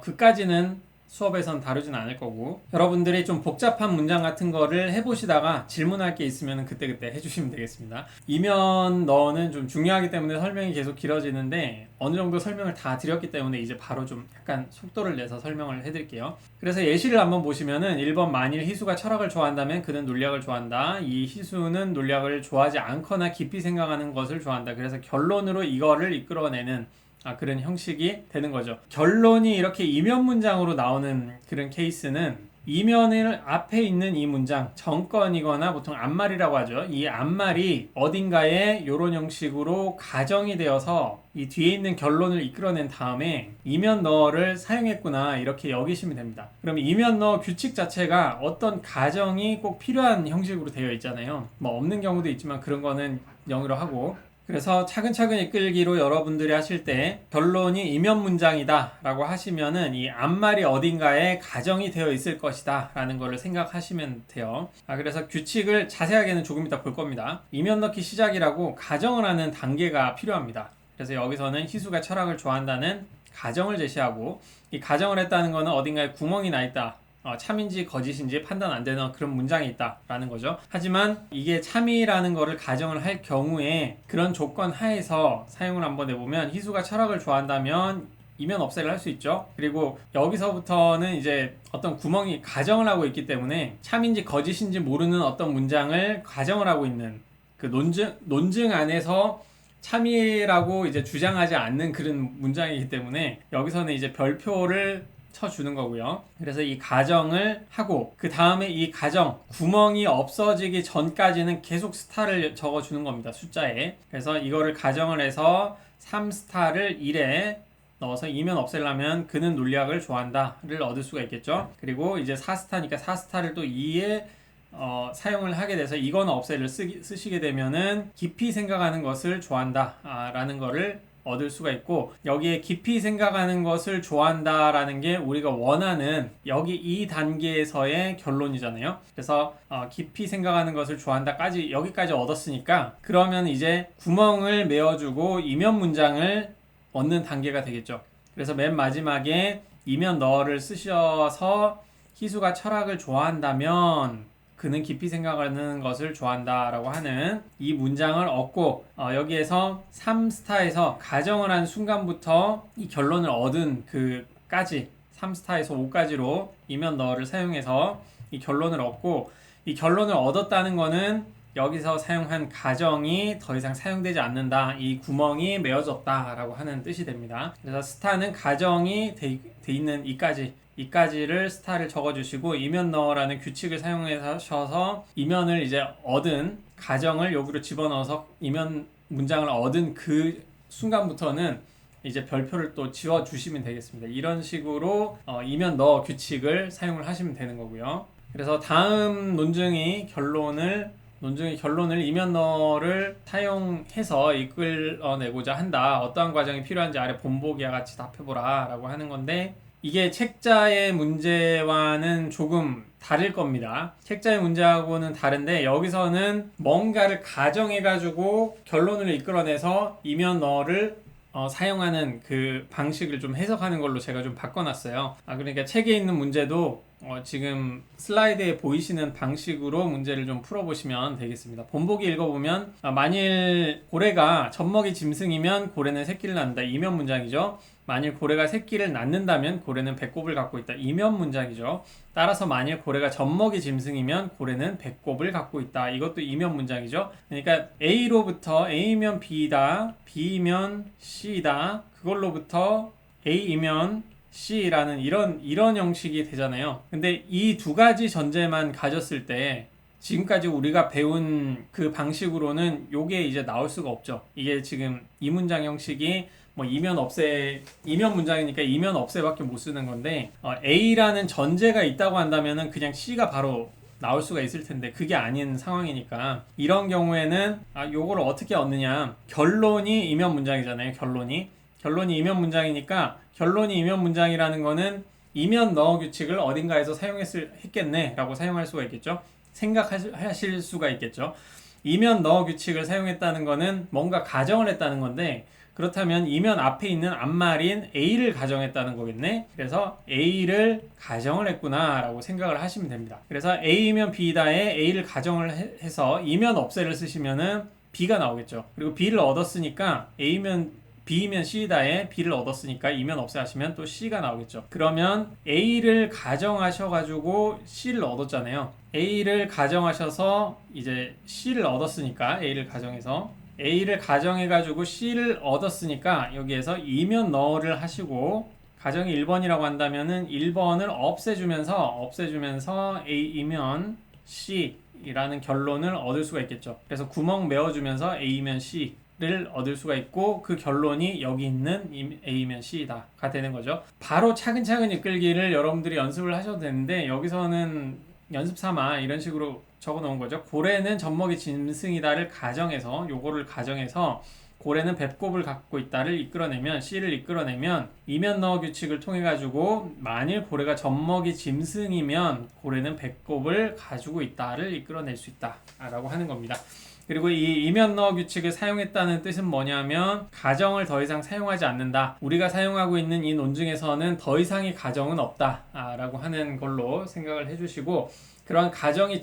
그까지는 수업에선 다루진 않을 거고, 여러분들이 좀 복잡한 문장 같은 거를 해보시다가 질문할 게 있으면 그때그때 해주시면 되겠습니다. 이면 너는 좀 중요하기 때문에 설명이 계속 길어지는데, 어느 정도 설명을 다 드렸기 때문에 이제 바로 좀 약간 속도를 내서 설명을 해드릴게요. 그래서 예시를 한번 보시면은 1번, 만일 희수가 철학을 좋아한다면 그는 논리학을 좋아한다. 이 희수는 논리학을 좋아하지 않거나 깊이 생각하는 것을 좋아한다. 그래서 결론으로 이거를 이끌어내는 그런 형식이 되는 거죠. 결론이 이렇게 이면 문장으로 나오는 그런 케이스는 이면을 앞에 있는 이 문장, 정건이거나 보통 앞말이라고 하죠. 이 앞말이 어딘가에 이런 형식으로 가정이 되어서 이 뒤에 있는 결론을 이끌어낸 다음에 이면 너를 사용했구나, 이렇게 여기시면 됩니다. 그럼 이면 너 규칙 자체가 어떤 가정이 꼭 필요한 형식으로 되어 있잖아요. 뭐 없는 경우도 있지만 그런 거는 0으로 하고, 그래서 차근차근 이끌기로 여러분들이 하실 때 결론이 이면 문장이다 라고 하시면은 이 앞말이 어딘가에 가정이 되어 있을 것이다 라는 거를 생각하시면 돼요. 그래서 규칙을 자세하게는 조금 이따 볼 겁니다. 이면 넣기 시작이라고 가정을 하는 단계가 필요합니다. 그래서 여기서는 희수가 철학을 좋아한다는 가정을 제시하고, 이 가정을 했다는 거는 어딘가에 구멍이 나 있다, 참인지 거짓인지 판단 안 되는 그런 문장이 있다라는 거죠. 하지만 이게 참이라는 거를 가정을 할 경우에 그런 조건 하에서 사용을 한번 해보면, 희수가 철학을 좋아한다면 이면 없애를 할 수 있죠. 그리고 여기서부터는 이제 어떤 구멍이 가정을 하고 있기 때문에 참인지 거짓인지 모르는 어떤 문장을 가정을 하고 있는 그 논증 안에서 참이라고 이제 주장하지 않는 그런 문장이기 때문에 여기서는 이제 별표를 쳐주는 거고요. 그래서 이 가정을 하고 그 다음에 이 가정 구멍이 없어지기 전까지는 계속 스타를 적어주는 겁니다, 숫자에. 그래서 이거를 가정을 해서 3스타를 1에 넣어서 이면 없애려면 그는 논리학을 좋아한다를 얻을 수가 있겠죠. 그리고 이제 4스타니까 4스타를 또 2에 사용을 하게 돼서 이건 없애를 쓰시게 되면은 깊이 생각하는 것을 좋아한다 라는 거를 얻을 수가 있고, 여기에 깊이 생각하는 것을 좋아한다라는 게 우리가 원하는 여기 이 단계에서의 결론이잖아요. 그래서 깊이 생각하는 것을 좋아한다까지 여기까지 얻었으니까, 그러면 이제 구멍을 메워주고 이면 문장을 얻는 단계가 되겠죠. 그래서 맨 마지막에 이면 너를 쓰셔서 희수가 철학을 좋아한다면 그는 깊이 생각하는 것을 좋아한다 라고 하는 이 문장을 얻고, 여기에서 3스타에서 가정을 한 순간부터 이 결론을 얻은 그까지 3스타에서 5까지로 이면 너를 사용해서 이 결론을 얻고, 이 결론을 얻었다는 거는 여기서 사용한 가정이 더 이상 사용되지 않는다, 이 구멍이 메워졌다 라고 하는 뜻이 됩니다. 그래서 스타는 가정이 돼 있는 이까지를 스타를 적어주시고, 이면 너라는 규칙을 사용하셔서 이면을 이제 얻은 가정을 여기로 집어넣어서 이면 문장을 얻은 그 순간부터는 이제 별표를 또 지워주시면 되겠습니다. 이런 식으로 이면 너 규칙을 사용을 하시면 되는 거고요. 그래서 다음 논증이 결론을 이면 너를 사용해서 이끌어내고자 한다. 어떠한 과정이 필요한지 아래 본보기와 같이 답해보라 라고 하는 건데, 이게 책자의 문제와는 조금 다를 겁니다. 책자의 문제하고는 다른데, 여기서는 뭔가를 가정해가지고 결론을 이끌어내서 이면 너를 사용하는 그 방식을 좀 해석하는 걸로 제가 좀 바꿔놨어요. 그러니까 책에 있는 문제도 지금 슬라이드에 보이시는 방식으로 문제를 좀 풀어보시면 되겠습니다. 본보기 읽어보면, 만일 고래가 젖먹이 짐승이면 고래는 새끼를 낳는다. 이면 문장이죠. 만일 고래가 새끼를 낳는다면 고래는 배꼽을 갖고 있다. 이면 문장이죠. 따라서 만일 고래가 젖먹이 짐승이면 고래는 배꼽을 갖고 있다. 이것도 이면 문장이죠. 그러니까 A로부터 A면 B다, B면 C다, 그걸로부터 A이면 C라는 이런 형식이 되잖아요. 근데 이 두 가지 전제만 가졌을 때 지금까지 우리가 배운 그 방식으로는 요게 이제 나올 수가 없죠. 이게 지금 이 문장 형식이 이면 문장이니까 이면 없애밖에 못 쓰는 건데, A라는 전제가 있다고 한다면은 그냥 C가 바로 나올 수가 있을 텐데 그게 아닌 상황이니까, 이런 경우에는 요거를 어떻게 얻느냐, 결론이 이면 문장이잖아요. 결론이 이면 문장이니까, 결론이 이면 문장이라는 거는 이면 너 규칙을 어딘가에서 했겠네 라고 사용할 수가 있겠죠. 생각하실 수가 있겠죠. 이면 너 규칙을 사용했다는 거는 뭔가 가정을 했다는 건데, 그렇다면 이면 앞에 있는 앞말인 A를 가정했다는 거겠네. 그래서 A를 가정을 했구나 라고 생각을 하시면 됩니다. 그래서 A면 B다에 A를 가정을 해서 이면 없애를 쓰시면은 B가 나오겠죠. 그리고 B를 얻었으니까 B면 C다에 B를 얻었으니까 이면 없애 하시면 또 C가 나오겠죠. 그러면 A를 가정하셔가지고 C를 얻었잖아요. A를 가정하셔서 이제 C를 얻었으니까 A를 가정해가지고 C를 얻었으니까 여기에서 이면 너를 하시고, 가정이 1번이라고 한다면은 1번을 없애주면서 A이면 C라는 결론을 얻을 수가 있겠죠. 그래서 구멍 메워주면서 A이면 C를 얻을 수가 있고, 그 결론이 여기 있는 A이면 C다가 되는 거죠. 바로 차근차근 이끌기를 여러분들이 연습을 하셔도 되는데, 여기서는 연습 삼아 이런 식으로 적어 놓은 거죠. 고래는 젖먹이 짐승이다를 가정해서, 요거를 가정해서 고래는 배꼽을 갖고 있다를 이끌어내면, C를 이끌어내면 이면 너 규칙을 통해 가지고 만일 고래가 젖먹이 짐승이면 고래는 배꼽을 가지고 있다를 이끌어낼 수 있다 라고 하는 겁니다. 그리고 이 이면 너 규칙을 사용했다는 뜻은 뭐냐면, 가정을 더 이상 사용하지 않는다. 우리가 사용하고 있는 이 논증에서는 더 이상의 가정은 없다 라고 하는 걸로 생각을 해주시고, 그런 가정이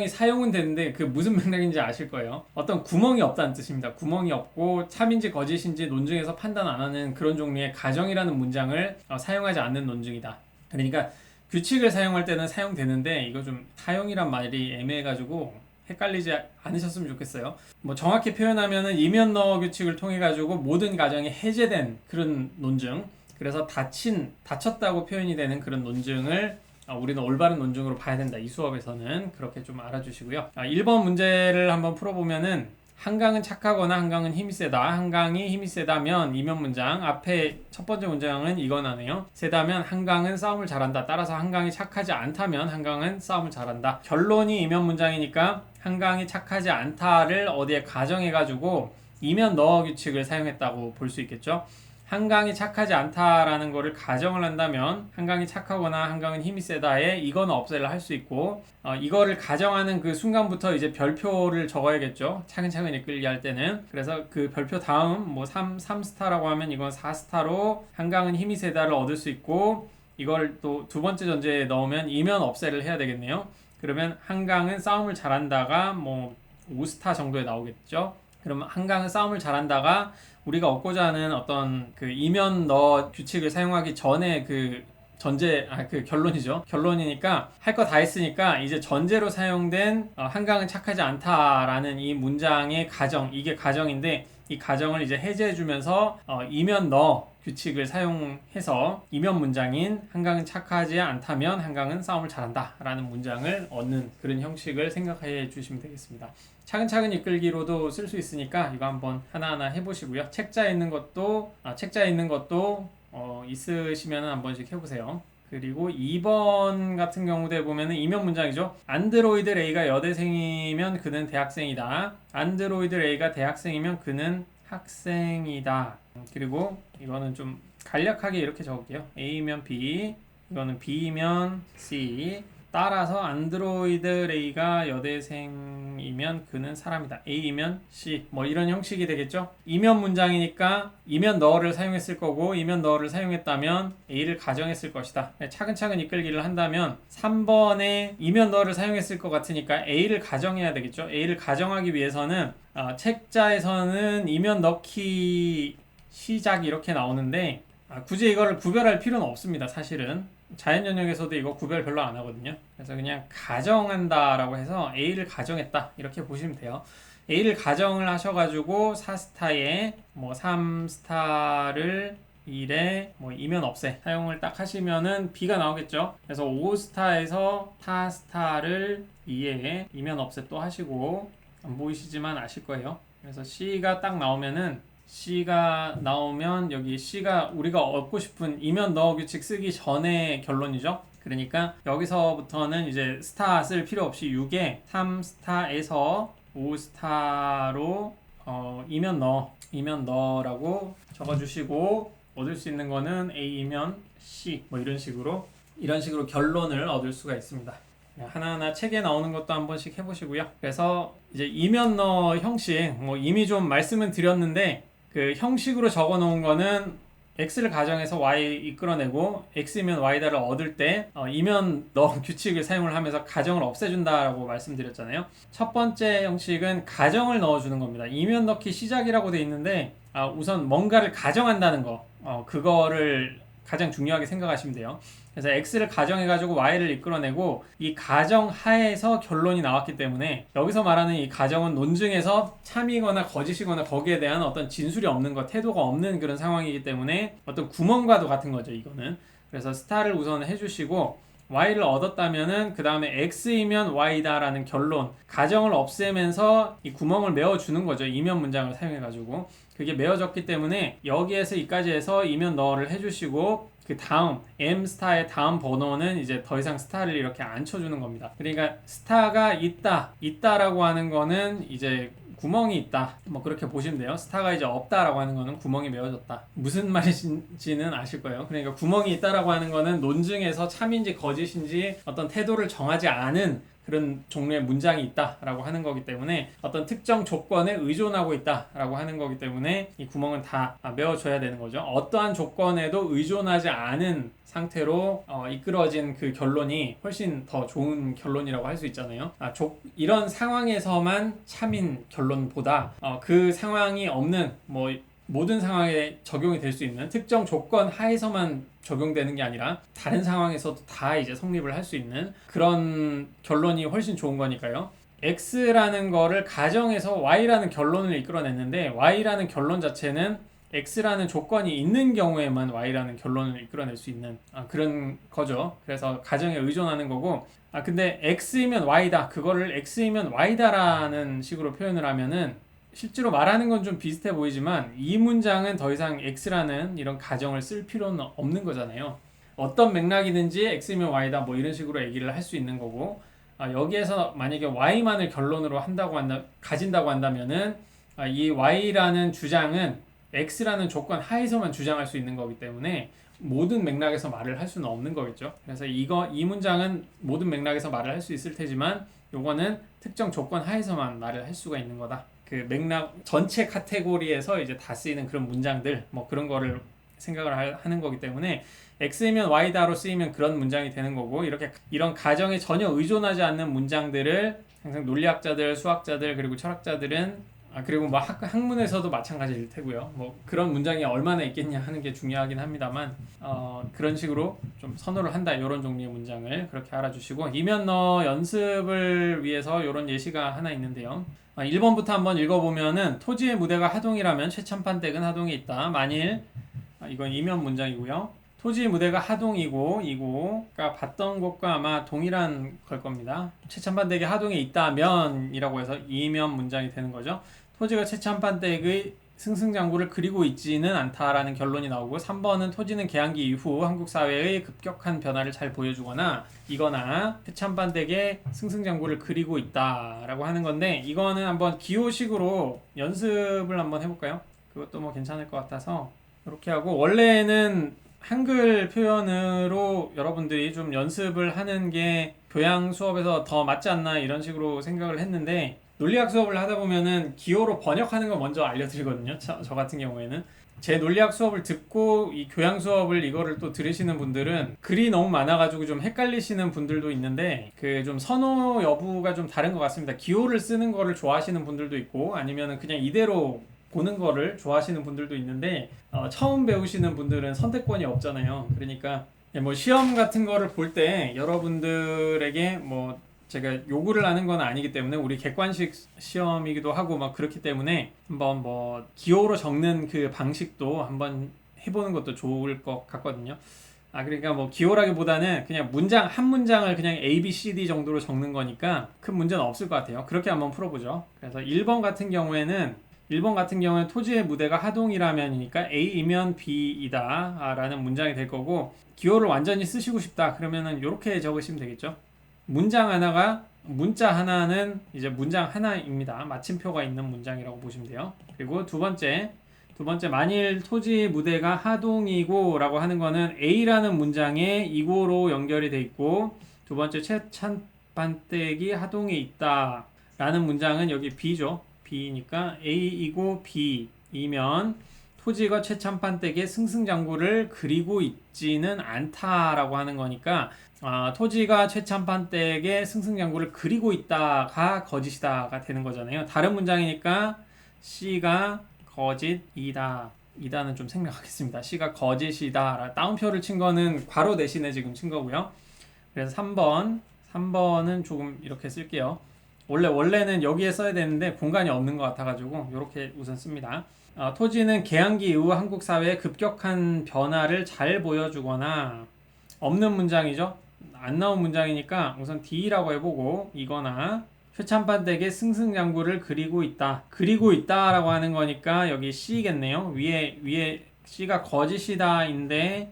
사용은 되는데 그 무슨 맥락인지 아실 거예요. 어떤 구멍이 없다는 뜻입니다. 구멍이 없고 참인지 거짓인지 논증에서 판단 안 하는 그런 종류의 가정이라는 문장을 사용하지 않는 논증이다. 그러니까 규칙을 사용할 때는 사용되는데, 이거 좀 사용이란 말이 애매해가지고 헷갈리지 않으셨으면 좋겠어요. 정확히 표현하면은 이면 너 규칙을 통해 가지고 모든 가정이 해제된 그런 논증, 그래서 다쳤다고 표현이 되는 그런 논증을 우리는 올바른 논증으로 봐야 된다. 이 수업에서는 그렇게 좀 알아주시고요. 1번 문제를 한번 풀어보면은, 한강은 착하거나 한강은 힘이 세다. 한강이 힘이 세다면 이면 문장, 앞에 첫 번째 문장은 이거나네요. 세다면 한강은 싸움을 잘한다. 따라서 한강이 착하지 않다면 한강은 싸움을 잘한다. 결론이 이면 문장이니까 한강이 착하지 않다를 어디에 가정해가지고 이면 너 규칙을 사용했다고 볼 수 있겠죠. 한강이 착하지 않다라는 거를 가정을 한다면 한강이 착하거나 한강은 힘이 세다에 이거는 없애를 할 수 있고, 이거를 가정하는 그 순간부터 이제 별표를 적어야겠죠. 차근차근 이끌기 할 때는. 그래서 그 별표 다음 뭐 3스타라고 하면 이건 4스타로 한강은 힘이 세다를 얻을 수 있고, 이걸 또 두 번째 전제에 넣으면 이면 없애를 해야 되겠네요. 그러면 한강은 싸움을 잘한다가 뭐 5스타 정도에 나오겠죠. 그러면 한강은 싸움을 잘한다가 우리가 얻고자 하는 어떤 그 이면 너 규칙을 사용하기 전에 그 그 결론이죠. 결론이니까 할 거 다 했으니까 이제 전제로 사용된 한강은 착하지 않다라는 이 문장의 가정, 이게 가정인데 이 가정을 이제 해제해주면서 이면 너 규칙을 사용해서 이면 문장인 한강은 착하지 않다면 한강은 싸움을 잘한다 라는 문장을 얻는 그런 형식을 생각해 주시면 되겠습니다. 차근차근 이끌기로도 쓸 수 있으니까 이거 한번 하나하나 해보시고요. 책자에 있는 것도 있으시면 한 번씩 해보세요. 그리고 2번 같은 경우도 보면은 이면 문장이죠. 안드로이드 레이가 여대생이면 그는 대학생이다. 안드로이드 레이가 대학생이면 그는 학생이다. 그리고 이거는 좀 간략하게 이렇게 적을게요. A면 B, 이거는 B면 C. 따라서 안드로이드 레이가 여대생이면 그는 사람이다. A면 C. 뭐 이런 형식이 되겠죠. 이면 문장이니까 이면 너를 사용했을 거고, 이면 너를 사용했다면 A를 가정했을 것이다. 차근차근 이끌기를 한다면 3번에 이면 너를 사용했을 것 같으니까 A를 가정해야 되겠죠. A를 가정하기 위해서는 책자에서는 이면 넣기 시작 이렇게 나오는데 굳이 이거를 구별할 필요는 없습니다. 사실은 자연 영역에서도 이거 구별 별로 안 하거든요. 그래서 그냥 가정한다라고 해서 A를 가정했다 이렇게 보시면 돼요. A를 가정을 하셔가지고 4스타에 뭐 3스타를 1에 뭐 이면 없애 사용을 딱 하시면은 B가 나오겠죠. 그래서 5스타에서 4스타를 2에 이면 없애 또 하시고, 안 보이시지만 아실 거예요. 그래서 C가 딱 나오면은 C가 나오면 여기 C가 우리가 얻고 싶은 이면 너 규칙 쓰기 전에 결론이죠. 그러니까 여기서부터는 이제 스타 쓸 필요 없이 6에 3스타에서 5스타로 이면 너라고 적어주시고, 얻을 수 있는 거는 A면 C 뭐 이런 식으로 결론을 얻을 수가 있습니다. 하나하나 책에 나오는 것도 한 번씩 해보시고요. 그래서 이제 이면 너 형식 뭐 이미 좀 말씀은 드렸는데 그 형식으로 적어 놓은 거는 x를 가정해서 y 이끌어내고 x이면 y다를 얻을 때 이면 너 규칙을 사용을 하면서 가정을 없애준다라고 말씀드렸잖아요. 첫 번째 형식은 가정을 넣어주는 겁니다. 이면 넣기 시작이라고 돼 있는데 우선 뭔가를 가정한다는 거, 그거를 가장 중요하게 생각하시면 돼요. 그래서 x를 가정해가지고 y를 이끌어내고 이 가정 하에서 결론이 나왔기 때문에 여기서 말하는 이 가정은 논증에서 참이거나 거짓이거나 거기에 대한 어떤 진술이 없는 것, 태도가 없는 그런 상황이기 때문에 어떤 구멍과도 같은 거죠, 이거는. 그래서 스타를 우선 해주시고 y를 얻었다면은 그 다음에 x이면 y다라는 결론, 가정을 없애면서 이 구멍을 메워주는 거죠. 이면 문장을 사용해가지고 그게 메워졌기 때문에 여기에서 이까지 해서 이면 너를 해주시고 그 다음 m스타의 다음 번호는 이제 더 이상 스타를 이렇게 안 쳐주는 겁니다. 그러니까 스타가 있다라고 하는 거는 이제 구멍이 있다, 뭐 그렇게 보시면 돼요. 스타가 이제 없다라고 하는 거는 구멍이 메워졌다. 무슨 말인지는 아실 거예요. 그러니까 구멍이 있다라고 하는 거는 논증에서 참인지 거짓인지 어떤 태도를 정하지 않은 그런 종류의 문장이 있다라고 하는 거기 때문에 어떤 특정 조건에 의존하고 있다라고 하는 거기 때문에 이 구멍은 다 메워줘야 되는 거죠. 어떠한 조건에도 의존하지 않은 상태로 이끌어진 그 결론이 훨씬 더 좋은 결론이라고 할 수 있잖아요. 이런 상황에서만 참인 결론보다 그 상황이 없는 뭐 모든 상황에 적용이 될 수 있는 특정 조건 하에서만 적용되는 게 아니라 다른 상황에서도 다 이제 성립을 할 수 있는 그런 결론이 훨씬 좋은 거니까요. X라는 거를 가정해서 Y라는 결론을 이끌어냈는데 Y라는 결론 자체는 X라는 조건이 있는 경우에만 Y라는 결론을 이끌어낼 수 있는 그런 거죠. 그래서 가정에 의존하는 거고, 근데 X이면 Y다, 그거를 X이면 Y다라는 식으로 표현을 하면은 실제로 말하는 건 좀 비슷해 보이지만 이 문장은 더 이상 X라는 이런 가정을 쓸 필요는 없는 거잖아요. 어떤 맥락이든지 X면 Y다 뭐 이런 식으로 얘기를 할 수 있는 거고, 여기에서 만약에 Y만을 결론으로 가진다고 한다면은 이 y라는 주장은 x라는 조건 하에서만 주장할 수 있는 거기 때문에 모든 맥락에서 말을 할 수는 없는 거겠죠. 그래서 이 문장은 모든 맥락에서 말을 할 수 있을 테지만 요거는 특정 조건 하에서만 말을 할 수가 있는 거다. 그 맥락 전체 카테고리에서 이제 다 쓰이는 그런 문장들 뭐 그런 거를 생각을 하는 거기 때문에 x이면 y다로 쓰이면 그런 문장이 되는 거고, 이렇게 이런 가정에 전혀 의존하지 않는 문장들을 항상 논리학자들, 수학자들 그리고 철학자들은 그리고 뭐 학문에서도 마찬가지일 테고요. 뭐 그런 문장이 얼마나 있겠냐 하는 게 중요하긴 합니다만 그런 식으로 좀 선호를 한다, 이런 종류의 문장을 그렇게 알아주시고, 이면너 연습을 위해서 이런 예시가 하나 있는데요. 1번부터 한번 읽어보면은 토지의 무대가 하동이라면 최참판댁은 하동에 있다. 만일 이건 이면 문장이고요. 토지의 무대가 하동이고 이고가 봤던 것과 아마 동일한 걸 겁니다. 최참판댁이 하동에 있다면이라고 해서 이면 문장이 되는 거죠. 토지가 최참판댁의 승승장구를 그리고 있지는 않다라는 결론이 나오고, 3번은 토지는 개항기 이후 한국 사회의 급격한 변화를 잘 보여주거나 이거나 최참판댁의 승승장구를 그리고 있다라고 하는 건데, 이거는 한번 기호식으로 연습을 한번 해볼까요? 그것도 뭐 괜찮을 것 같아서 이렇게 하고, 원래는 한글 표현으로 여러분들이 좀 연습을 하는 게 교양 수업에서 더 맞지 않나 이런 식으로 생각을 했는데, 논리학 수업을 하다 보면은 기호로 번역하는 거 먼저 알려드리거든요. 저 같은 경우에는 제 논리학 수업을 듣고 이 교양 수업을 이거를 또 들으시는 분들은 글이 너무 많아가지고 좀 헷갈리시는 분들도 있는데, 그 좀 선호 여부가 좀 다른 것 같습니다. 기호를 쓰는 거를 좋아하시는 분들도 있고 아니면은 그냥 이대로 보는 거를 좋아하시는 분들도 있는데, 처음 배우시는 분들은 선택권이 없잖아요. 그러니까 뭐 시험 같은 거를 볼 때 여러분들에게 뭐 제가 요구를 하는 건 아니기 때문에, 우리 객관식 시험이기도 하고 막 그렇기 때문에 한번 뭐 기호로 적는 그 방식도 한번 해보는 것도 좋을 것 같거든요. 그러니까 뭐 기호라기보다는 그냥 한 문장을 그냥 A, B, C, D 정도로 적는 거니까 큰 문제는 없을 것 같아요. 그렇게 한번 풀어보죠. 그래서 1번 같은 경우에는 토지의 무대가 하동이라면이니까 A이면 B이다 라는 문장이 될 거고, 기호를 완전히 쓰시고 싶다 그러면은 이렇게 적으시면 되겠죠. 문자 하나는 이제 문장 하나입니다. 마침표가 있는 문장이라고 보시면 돼요. 그리고 두 번째 만일 토지 무대가 하동이고 라고 하는 거는 A라는 문장에 이고로 연결이 돼 있고, 두 번째 최참판댁이 하동에 있다 라는 문장은 여기 B죠. B니까 A이고 B이면 토지가 최참판댁의 승승장구를 그리고 있지는 않다라고 하는 거니까, 토지가 최참판댁의 승승장구를 그리고 있다가 거짓이다가 되는 거잖아요. 다른 문장이니까 C가 거짓이다. 이다는 좀 생략하겠습니다. C가 거짓이다. 다운표를 친 거는 괄호 대신에 지금 친 거고요. 그래서 3번은 조금 이렇게 쓸게요. 원래는 여기에 써야 되는데 공간이 없는 것 같아가지고 이렇게 우선 씁니다. 토지는 개항기 이후 한국 사회의 급격한 변화를 잘 보여주거나, 없는 문장이죠. 안 나온 문장이니까 우선 D라고 해보고, 이거나 최참판댁의 승승장구를 그리고 있다라고 하는 거니까 여기 C겠네요. 위에 C가 거짓이다인데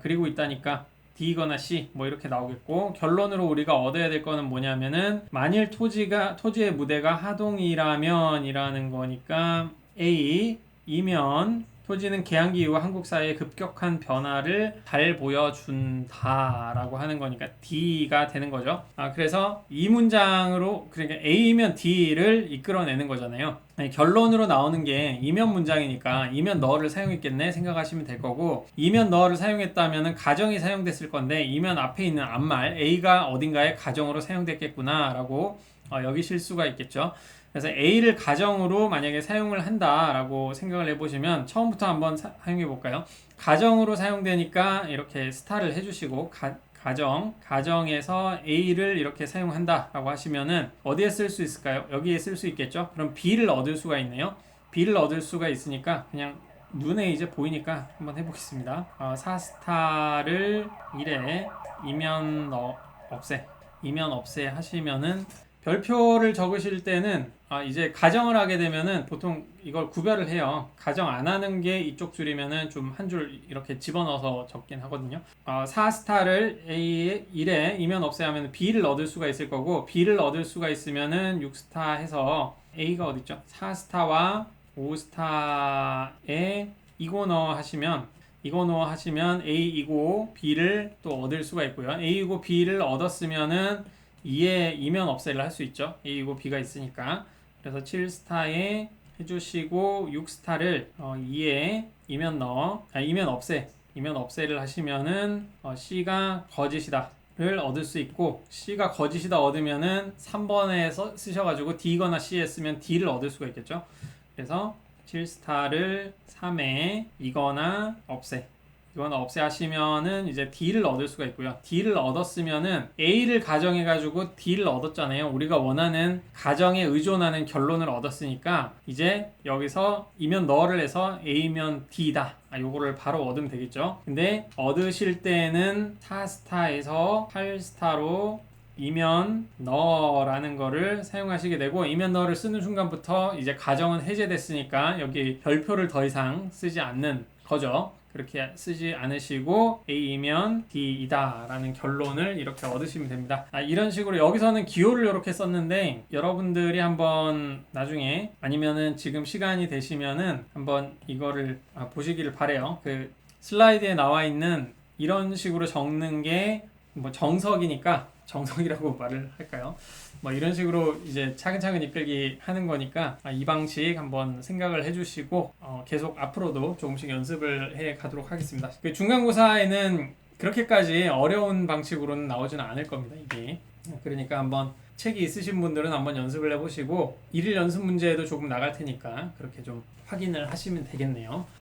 그리고 있다니까 D거나 C 뭐 이렇게 나오겠고, 결론으로 우리가 얻어야 될 거는 뭐냐면은 만일 토지의 무대가 하동이라면 이라는 거니까 A이면 토지는 개항기 이후 한국 사회의 급격한 변화를 잘 보여준다라고 하는 거니까 D가 되는 거죠. 그래서 이 문장으로, 그러니까 A면 D를 이끌어내는 거잖아요. 결론으로 나오는 게 이면 문장이니까 이면 너를 사용했겠네 생각하시면 될 거고, 이면 너를 사용했다면 가정이 사용됐을 건데 이면 앞에 있는 앞말 A가 어딘가에 가정으로 사용됐겠구나 라고 여기실 수가 있겠죠. 그래서 A를 가정으로 만약에 사용을 한다라고 생각을 해보시면, 처음부터 한번 사용해 볼까요? 가정으로 사용되니까 이렇게 스타를 해주시고, 가정에서 A를 이렇게 사용한다라고 하시면은 어디에 쓸 수 있을까요? 여기에 쓸 수 있겠죠? 그럼 B를 얻을 수가 있네요. B를 얻을 수가 있으니까 그냥 눈에 이제 보이니까 한번 해보겠습니다. 4스타를 1에 이면 없애 하시면은 별표를 적으실 때는 이제 가정을 하게 되면은 보통 이걸 구별을 해요. 가정 안 하는 게 이쪽 줄이면은 좀 한 줄 이렇게 집어넣어서 적긴 하거든요. 4스타를 A 1에 이면 없애하면 B를 얻을 수가 있을 거고, B를 얻을 수가 있으면은 6스타 해서 A가 어딨죠? 4스타와 5스타에 이고 하시면 A이고 B를 또 얻을 수가 있고요. A이고 B를 얻었으면은 2에 이면 없애를 할 수 있죠. A이고 B가 있으니까. 그래서 7스타에 해주시고 6스타를 2에 이면 없애를 하시면은 C가 거짓이다를 얻을 수 있고, C가 거짓이다 얻으면은 3번에 쓰셔가지고 D거나 C에 쓰면 D를 얻을 수가 있겠죠. 그래서 7스타를 3에 이거나 없애 하시면은 이제 D를 얻을 수가 있고요. D를 얻었으면은 A를 가정해가지고 D를 얻었잖아요. 우리가 원하는 가정에 의존하는 결론을 얻었으니까 이제 여기서 이면 너를 해서 A면 D다. 요거를 바로 얻으면 되겠죠. 근데 얻으실 때는 4스타에서 8스타로 이면 너라는 거를 사용하시게 되고, 이면 너를 쓰는 순간부터 이제 가정은 해제됐으니까 여기 별표를 더 이상 쓰지 않는 거죠. 그렇게 쓰지 않으시고 A이면 D이다 라는 결론을 이렇게 얻으시면 됩니다. 이런 식으로 여기서는 기호를 이렇게 썼는데, 여러분들이 한번 나중에 아니면은 지금 시간이 되시면은 한번 이거를 보시기를 바래요. 그 슬라이드에 나와 있는 이런 식으로 적는 게 뭐 정석이라고 말을 할까요? 뭐 이런 식으로 이제 차근차근 이끌기 하는 거니까 이 방식 한번 생각을 해주시고 계속 앞으로도 조금씩 연습을 해 가도록 하겠습니다. 그 중간고사에는 그렇게까지 어려운 방식으로는 나오지는 않을 겁니다, 이게. 그러니까 한번 책이 있으신 분들은 한번 연습을 해보시고, 일일 연습 문제에도 조금 나갈 테니까 그렇게 좀 확인을 하시면 되겠네요.